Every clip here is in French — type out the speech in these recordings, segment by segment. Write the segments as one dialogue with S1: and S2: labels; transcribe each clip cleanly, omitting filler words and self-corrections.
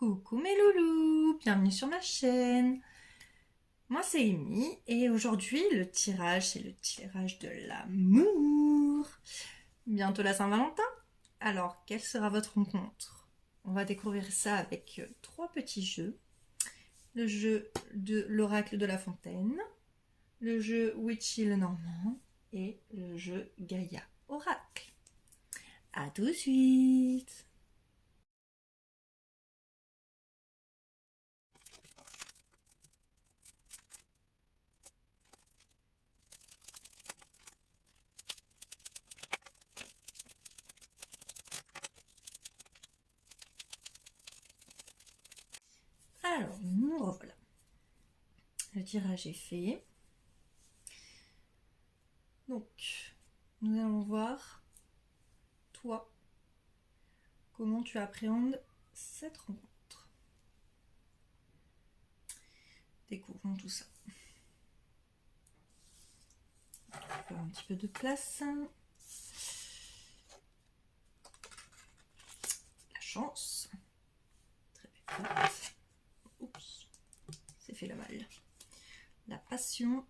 S1: Coucou mes loulous, bienvenue sur ma chaîne. Moi c'est Amy et aujourd'hui le tirage c'est le tirage de l'amour. Bientôt la Saint-Valentin. Alors quelle sera votre rencontre? On va découvrir ça avec trois petits jeux. Le jeu de l'oracle de la fontaine, le jeu Witchy le Normand et le jeu Gaïa Oracle. A tout de suite. Alors, nous revoilà. Le tirage est fait. Donc, nous allons voir, toi, comment tu appréhendes cette rencontre. Découvrons tout ça. On va faire un petit peu de place. La chance. Très bien. Oups, c'est fait le mal. La passion.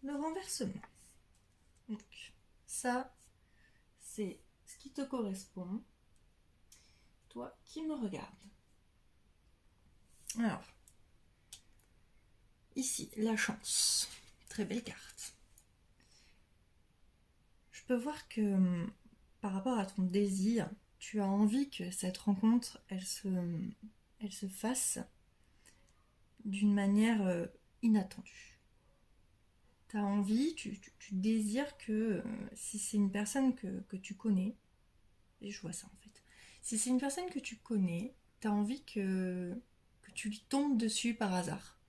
S1: Le renversement. Donc, ça, c'est ce qui te correspond. Toi qui me regardes. Alors, ici, la chance. Très belle carte. Je peux voir que par rapport à ton désir, tu as envie que cette rencontre, elle se fasse d'une manière inattendue. Tu as envie, tu désires que si c'est une personne que tu connais, et je vois ça en fait, si c'est une personne que tu connais, tu as envie que tu lui tombes dessus par hasard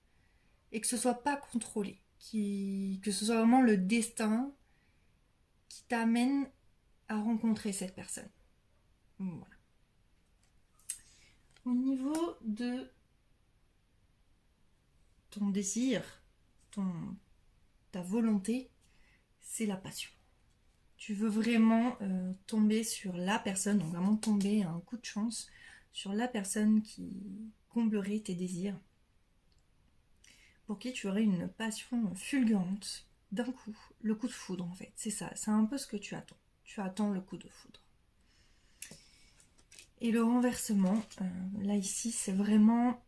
S1: et que ce soit pas contrôlé, que ce soit vraiment le destin qui t'amène à rencontrer cette personne. Voilà. Au niveau de ton désir, ta volonté, c'est la passion. Tu veux vraiment tomber sur la personne, donc vraiment tomber à un coup de chance sur la personne qui comblerait tes désirs, pour qui tu aurais une passion fulgurante d'un coup, le coup de foudre en fait. C'est ça, c'est un peu ce que tu attends. Tu attends le coup de foudre. Et le renversement, là ici, c'est vraiment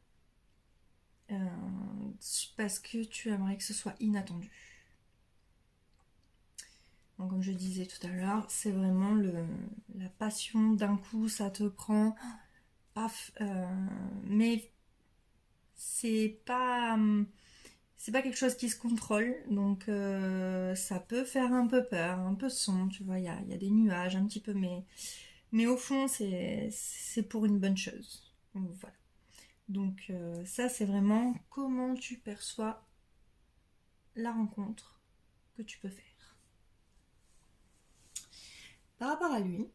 S1: parce que tu aimerais que ce soit inattendu. Donc, comme je disais tout à l'heure, c'est vraiment la passion d'un coup, ça te prend, paf, mais c'est pas quelque chose qui se contrôle, donc ça peut faire un peu peur, un peu sombre, tu vois, il y a des nuages un petit peu, mais au fond, c'est pour une bonne chose. Donc, voilà. Donc ça, c'est vraiment comment tu perçois la rencontre que tu peux faire. Par rapport à lui,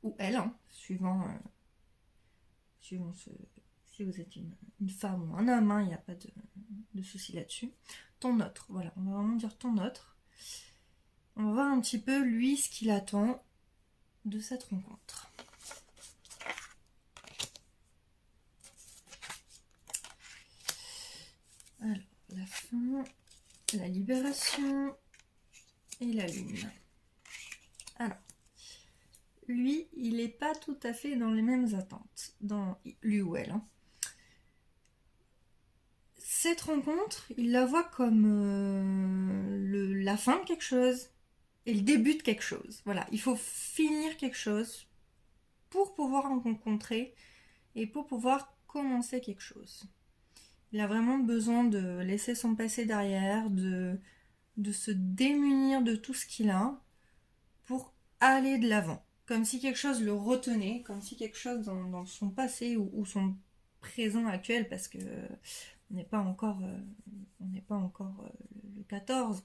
S1: ou elle, hein, suivant si vous êtes une femme ou un homme, il n'y a pas de souci là-dessus. Ton autre, voilà, on va vraiment dire ton autre. On va voir un petit peu, lui, ce qu'il attend de cette rencontre. Alors, la fin, la libération et la lune. Alors, lui, il n'est pas tout à fait dans les mêmes attentes, dans lui ou elle. Cette rencontre, il la voit comme la fin de quelque chose et le début de quelque chose. Voilà, il faut finir quelque chose pour pouvoir en rencontrer et pour pouvoir commencer quelque chose. Il a vraiment besoin de laisser son passé derrière, de se démunir de tout ce qu'il a pour aller de l'avant. Comme si quelque chose le retenait, comme si quelque chose dans son passé ou son présent actuel, parce que on n'est pas encore, le 14.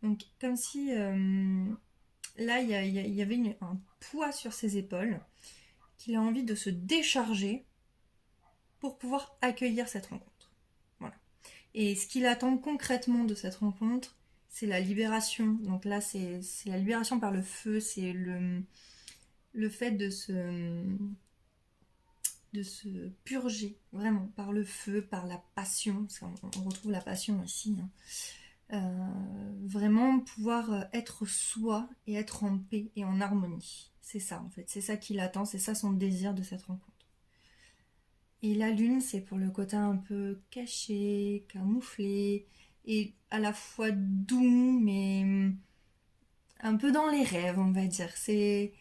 S1: Donc comme si là il y avait un poids sur ses épaules qu'il a envie de se décharger pour pouvoir accueillir cette rencontre. Voilà. Et ce qu'il attend concrètement de cette rencontre, c'est la libération. Donc là, c'est la libération par le feu, c'est le fait de se de se purger, vraiment, par le feu, par la passion, parce qu'on retrouve la passion ici, hein. Vraiment pouvoir être soi et être en paix et en harmonie. C'est ça en fait, c'est ça qui l'attend, c'est ça son désir de cette rencontre. Et la lune, c'est pour le côté un peu caché, camouflé, et à la fois doux, mais un peu dans les rêves, on va dire. J'ai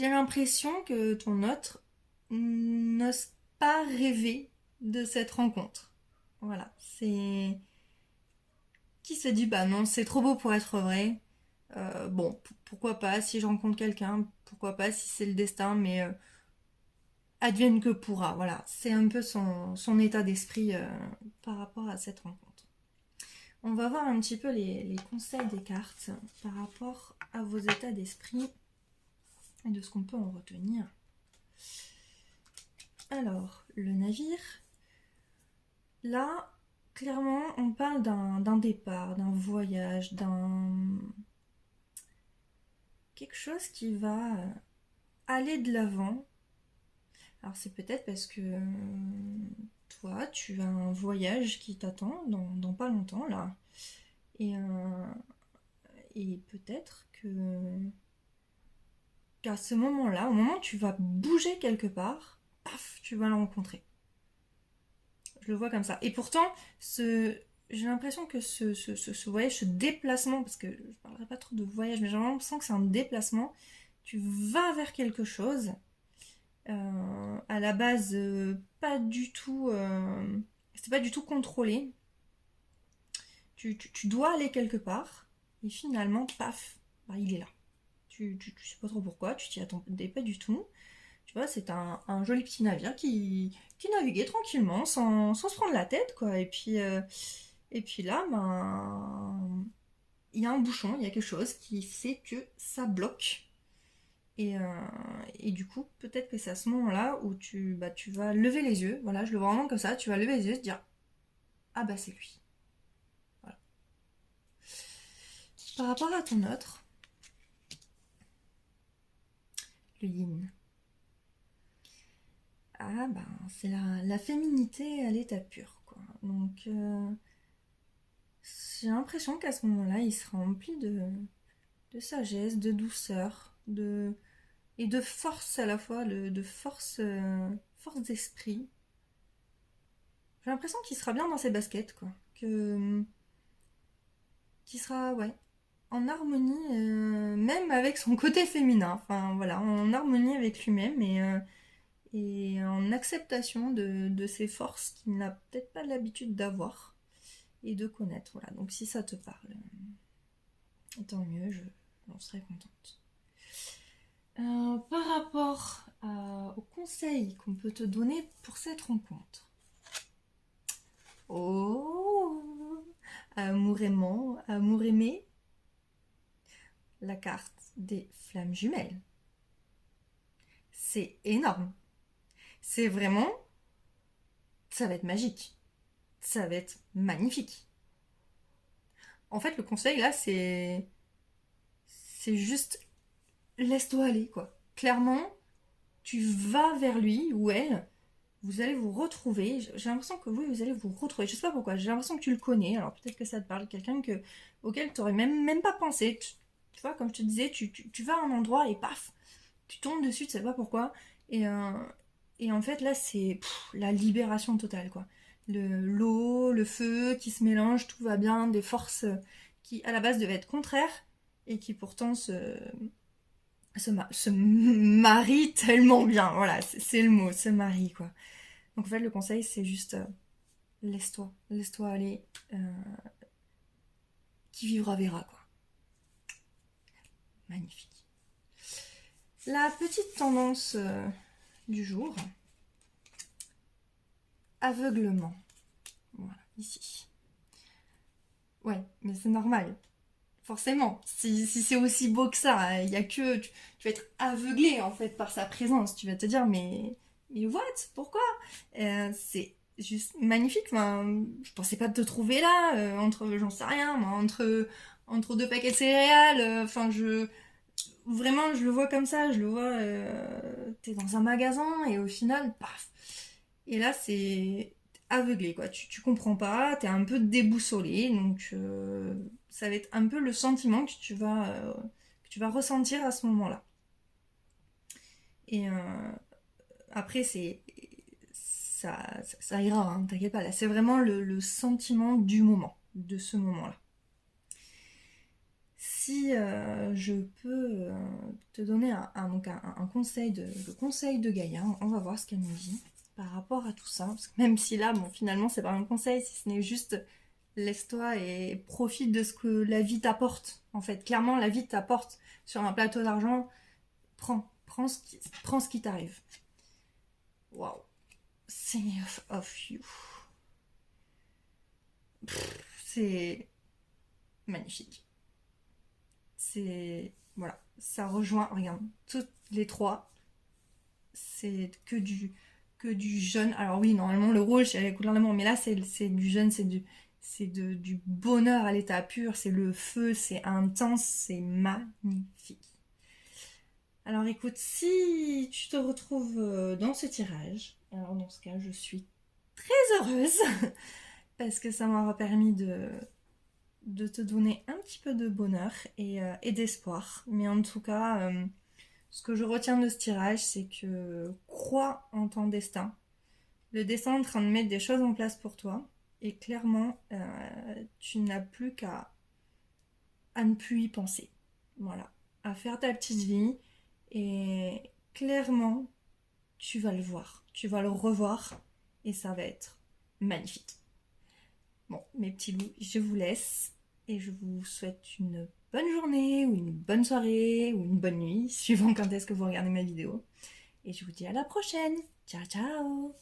S1: l'impression que ton autre n'ose pas rêver de cette rencontre. Voilà, c'est qui se dit bah non, c'est trop beau pour être vrai. Bon, pourquoi pas si je rencontre quelqu'un, pourquoi pas si c'est le destin, mais advienne que pourra. Voilà, c'est un peu son état d'esprit par rapport à cette rencontre. On va voir un petit peu les conseils des cartes par rapport à vos états d'esprit et de ce qu'on peut en retenir. Alors, le navire. Là, clairement, on parle d'un départ, d'un voyage, d'un quelque chose qui va aller de l'avant. Alors c'est peut-être parce que toi, tu as un voyage qui t'attend dans pas longtemps là. Et peut-être qu'à ce moment-là, au moment où tu vas bouger quelque part, paf, tu vas la rencontrer. Je le vois comme ça. Et pourtant, j'ai l'impression que ce voyage, ce déplacement, parce que je ne parlerai pas trop de voyage, mais j'ai l'impression que c'est un déplacement, tu vas vers quelque chose, à la base, pas du tout, c'est pas du tout contrôlé. Tu dois aller quelque part, et finalement, paf, bah, il est là. Tu sais pas trop pourquoi, tu t'y attendais pas du tout. Tu vois, c'est un joli petit navire qui naviguait tranquillement, sans se prendre la tête, quoi. Et puis là, ben, il y a un bouchon, il y a quelque chose qui fait que ça bloque. Et du coup, peut-être que c'est à ce moment-là où tu vas lever les yeux. Voilà, je le vois vraiment comme ça. Tu vas lever les yeux et te dire, ah bah c'est lui. Voilà. Par rapport à ton autre, le yin. Ah ben, c'est la féminité à l'état pur, quoi. Donc, j'ai l'impression qu'à ce moment-là, il sera rempli de sagesse, de douceur, et de force à la fois, de force, force d'esprit. J'ai l'impression qu'il sera bien dans ses baskets, quoi. Qu'il sera, ouais, en harmonie, même avec son côté féminin. Enfin, voilà, en harmonie avec lui-même et en acceptation de ses forces qu'il n'a peut-être pas l'habitude d'avoir et de connaître. Voilà, donc si ça te parle, tant mieux, j'en serais contente. Par rapport aux conseils qu'on peut te donner pour cette rencontre. Oh, amour aimant, amour aimé, la carte des flammes jumelles. C'est énorme. C'est vraiment, ça va être magique. Ça va être magnifique. En fait, le conseil là, c'est juste laisse-toi aller, quoi. Clairement, tu vas vers lui ou elle, vous allez vous retrouver. J'ai l'impression que vous allez vous retrouver. Je sais pas pourquoi, j'ai l'impression que tu le connais. Alors peut-être que ça te parle, quelqu'un auquel tu n'aurais même pas pensé. Tu vois, comme je te disais, tu vas à un endroit et paf, tu tombes dessus, tu sais pas pourquoi. Et en fait, là, c'est la libération totale, quoi. L'eau, le feu qui se mélangent, tout va bien, des forces qui, à la base, devaient être contraires et qui pourtant se marient tellement bien. Voilà, c'est le mot, se marient, quoi. Donc, en fait, le conseil, c'est juste laisse-toi aller. Qui vivra verra, quoi. Magnifique. La petite tendance du jour. Aveuglement. Voilà, ici. Ouais, mais c'est normal. Forcément. Si c'est aussi beau que ça, il y a que... Tu vas être aveuglé, en fait, par sa présence. Tu vas te dire, mais what? Pourquoi? C'est juste magnifique. Enfin, je pensais pas te trouver là, entre, j'en sais rien, moi, entre deux paquets de céréales. Enfin, vraiment, je le vois comme ça, je le vois, t'es dans un magasin et au final, paf. Et là, c'est aveuglé, quoi. Tu comprends pas, t'es un peu déboussolé, donc ça va être un peu le sentiment que tu vas ressentir à ce moment-là. Et après, ça ira, hein, t'inquiète pas. Là, c'est vraiment le sentiment du moment, de ce moment-là. Si je peux te donner donc un conseil le conseil de Gaïa, on va voir ce qu'elle nous dit par rapport à tout ça. Parce que même si là, bon, finalement, c'est pas un conseil, si ce n'est juste laisse-toi et profite de ce que la vie t'apporte. En fait, clairement, la vie t'apporte sur un plateau d'argent. Prends ce qui t'arrive. Waouh. Seigneur of you. C'est magnifique. C'est. Voilà. Ça rejoint, regarde, toutes les trois. C'est que du jeune. Alors oui, normalement, le rouge, c'est la couleur de l'amour. Mais là, c'est du jeune, du bonheur à l'état pur. C'est le feu, c'est intense, c'est magnifique. Alors écoute, si tu te retrouves dans ce tirage, alors dans ce cas, je suis très heureuse parce que ça m'aura permis de te donner un petit peu de bonheur et d'espoir. Mais en tout cas, ce que je retiens de ce tirage, c'est que crois en ton destin. Le destin est en train de mettre des choses en place pour toi. Et clairement, tu n'as plus qu'à ne plus y penser. Voilà. À faire ta petite vie. Et clairement, tu vas le voir. Tu vas le revoir. Et ça va être magnifique. Bon, mes petits loups, je vous laisse. Et je vous souhaite une bonne journée, ou une bonne soirée, ou une bonne nuit, suivant quand est-ce que vous regardez ma vidéo. Et je vous dis à la prochaine. Ciao, ciao!